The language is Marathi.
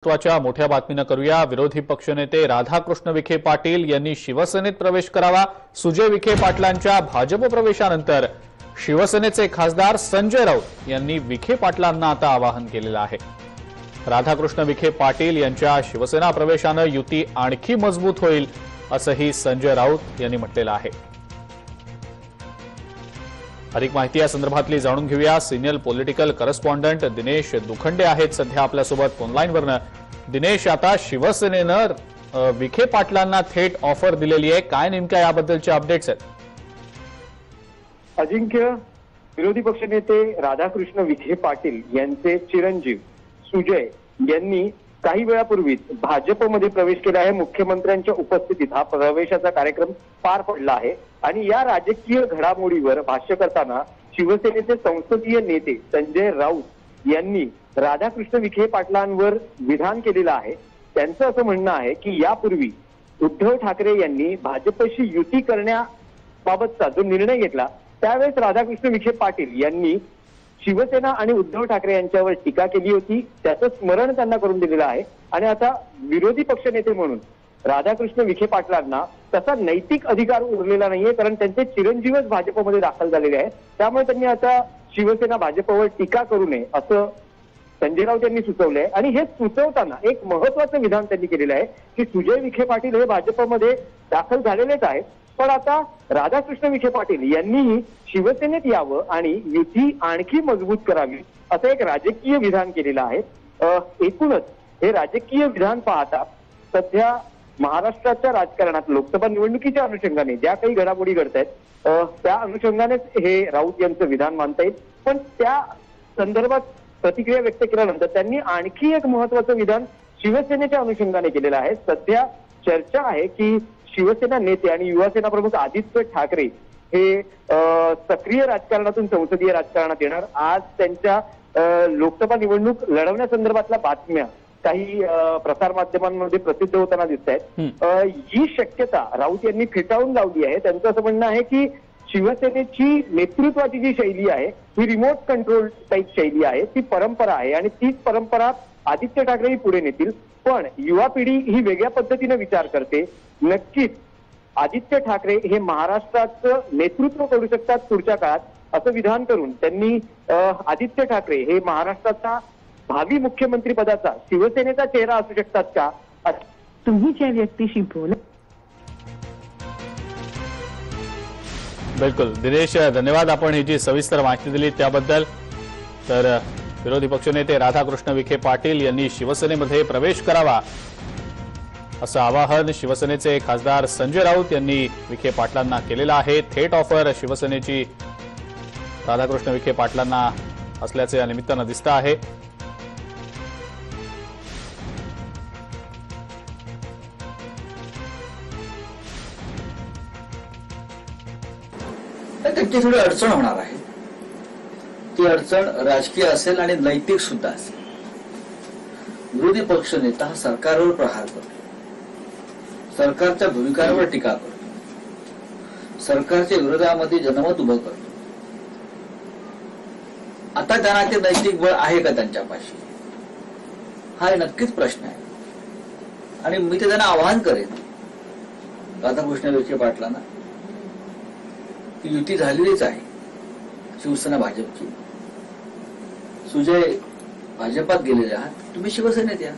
महत्त्वाच्या मोठ्या बातमीनं करूया। विरोधी पक्षनेते राधाकृष्ण विखे पाटील यांनी शिवसेनेत प्रवेश करावा। सुजय विखे पाटलांच्या भाजप प्रवेशानंतर शिवसेनेचे खासदार संजय राऊत यांनी विखे पाटलांना आता आवाहन केलेलं आहे। राधाकृष्ण विखे पाटील यांच्या शिवसेना प्रवेशानं युती आणखी मजबूत होईल असंही संजय राऊत यांनी म्हटलेलं आहे। अधिक माहिती या संदर्भातली जाणून घेऊया। Senior political correspondent Dinesh Dukhande आहेत सध्या आपल्यासोबत फोनलाईनवरनं। दिनेश, आता शिवसेनेनं विखे पाटलांना थेट ऑफर दिलेली आहे, काय नेमक्या याबद्दलचे अपडेट्स आहेत? अजिंक्य, विरोधी पक्षनेते राधाकृष्ण विखे पाटील यांचे चिरंजीव सुजय यांनी काही वेळापूर्वीच भाजपमध्ये प्रवेश केला आहे। मुख्यमंत्र्यांच्या उपस्थितीत हा प्रवेशाचा कार्यक्रम पार पडला आहे आणि या राजकीय घडामोडीवर भाष्य करताना शिवसेनेचे संसदीय नेते संजय राऊत यांनी राधाकृष्ण विखे पाटलांवर विधान केलेलं आहे। त्यांचं असं म्हणणं आहे की यापूर्वी उद्धव ठाकरे यांनी भाजपशी युती करण्याबाबतचा जो निर्णय घेतला त्यावेळेस राधाकृष्ण विखे पाटील यांनी शिवसेना आणि उद्धव ठाकरे यांच्यावर टीका केली होती, त्याचं स्मरण त्यांना करून दिलेलं आहे। आणि आता विरोधी पक्षनेते म्हणून राधाकृष्ण विखे पाटलांना तसा नैतिक अधिकार उरलेला नाहीये, कारण त्यांचे चिरंजीवच भाजपमध्ये दाखल झालेले आहे। त्यामुळे त्यांनी आता शिवसेना भाजपवर टीका करू नये असं संजय राऊत यांनी सुचवलंय। आणि हे सुचवताना एक महत्वाचं विधान त्यांनी केलेलं आहे की सुजय विखे पाटील हे भाजपमध्ये दाखल झालेलेच आहेत, पण आता राधाकृष्ण विखे पाटील यांनीही शिवसेनेत यावं आणि युती आणखी मजबूत करावी असं एक राजकीय विधान केलेलं आहे। एकूणच हे राजकीय विधान पाहता सध्या महाराष्ट्राच्या राजकारणात लोकसभा निवडणुकीच्या अनुषंगाने ज्या काही घडामोडी घडत आहेत त्या अनुषंगानेच हे राऊत यांचं विधान मानता येईल। पण त्या संदर्भात प्रतिक्रिया व्यक्त केल्यानंतर त्यांनी आणखी एक महत्वाचं विधान शिवसेनेच्या अनुषंगाने केलेलं आहे। सध्या चर्चा आहे की शिवसेना नेते आणि युवासेना प्रमुख आदित्य ठाकरे हे सक्रिय राजकारणातून संसदीय राजकारणात येणार। आज त्यांच्या लोकसभा निवडणूक लढवण्यासंदर्भातल्या बातम्या काही प्रसार माध्यमांमध्ये प्रसिद्ध होताना दिसत आहेत। ही शक्यता राऊत यांनी फेटाळून लावली आहे। त्यांचं असं म्हणणं आहे की शिवसेनेची नेतृत्वाची जी शैली आहे ही रिमोट कंट्रोल टाईप शैली आहे, ती परंपरा आहे आणि तीच परंपरा आदित्य ठाकरेही पुढे नेतील। पण युवा पिढी ही वेगळ्या पद्धतीने विचार करते। नक्कीच आदित्य ठाकरे हे महाराष्ट्राचं नेतृत्व करू शकतात पुढच्या काळात असं विधान करून त्यांनी आदित्य ठाकरे हे महाराष्ट्राचा भावी मुख्यमंत्री पदाचा शिवसेनेचा चेहरा असू शकतात का? तुम्ही ज्या व्यक्तीशी बोला। बिलकुल दिनेश, धन्यवाद आपण ही जी सविस्तर माहिती दिली त्याबद्दल। तर विरोधी पक्षनेते राधाकृष्ण विखे पाटील यांनी शिवसेनेमध्ये प्रवेश करावा असं आवाहन शिवसेनेचे खासदार संजय राऊत यांनी विखे पाटलांना केलेलं आहे। थेट ऑफर शिवसेनेची राधाकृष्ण विखे पाटलांना असल्याचे या निमित्तानं दिसत आहे। त्यांची थोडी अडचण होणार आहे। ती अडचण राजकीय असेल आणि नैतिक सुद्धा असेल। विरोधी पक्ष नेता हा सरकारवर प्रहार करतो, सरकारच्या भूमिकांवर टीका करतो, सरकारच्या विरोधामध्ये जनमत उभं करतो। आता त्यांना ते नैतिक बळ आहे का त्यांच्यापाशी, हा नक्कीच प्रश्न आहे। आणि मी ते त्यांना आवाहन करेन राधाकृष्ण विखे पाटलांना की युती झालेलीच आहे शिवसेना भाजपची। सुजय भाजपात गेलेले आहात, तुम्ही शिवसेनेत या।